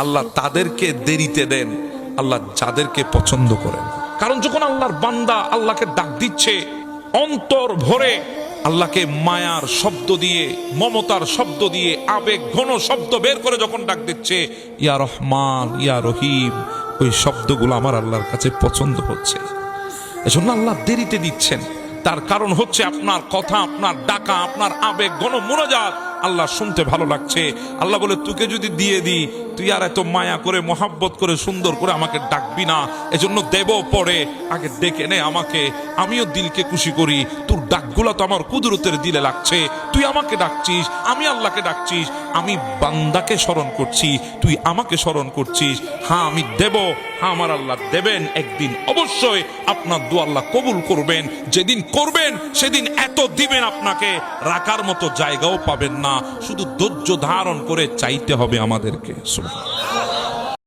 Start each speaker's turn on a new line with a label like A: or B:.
A: আল্লাহ তাদেরকে দেরিতে দেন আল্লাহ যাদেরকে পছন্দ করেন। কারণ যখন আল্লাহর বান্দা আল্লাহকে ডাক দিচ্ছে অন্তর ভরে, আল্লাহকে মায়ার শব্দ দিয়ে, মমতার শব্দ দিয়ে, আবেগ ঘন শব্দ বের করে যখন ডাক দিচ্ছে ইয়া রহমান ইয়া রহিম, ওই শব্দগুলো আমার আল্লাহর কাছে পছন্দ হচ্ছে। এজন্য আল্লাহ দেরিতে দিচ্ছেন। তার কারণ হচ্ছে আপনার কথা, আপনার ডাকা, আপনার আবেগ ঘন মুনাজাত আল্লাহ শুনতে ভালো লাগছে। আল্লাহ বলে তোকে যদি দিয়ে দিই, তুই আর এত মায়া করে মোহাব্বত করে সুন্দর করে আমাকে ডাকবি না, এজন্য দেব পরে, আগে ডেকে নে আমাকে, আমিও দিলকে খুশি করি। তোর ডাকগুলো তো আমার কুদরতের দিলে লাগছে, তুই আমাকে ডাকছিস, আমি আল্লাহকে ডাকছিস, আমি বান্দাকে স্মরণ করছি, তুই আমাকে স্মরণ করছিস। হ্যাঁ আমি দেব, হ্যাঁ আমার আল্লাহ দেবেন, একদিন অবশ্যই আপনার দোয়া আল্লাহ কবুল করবেন। যেদিন করবেন সেদিন এত দিবেন আপনাকে রাখার মতো জায়গাও পাবেন না। শুধু ধৈর্য ধারণ করে চাইতে হবে আমাদেরকে। সুবহানাল্লাহ।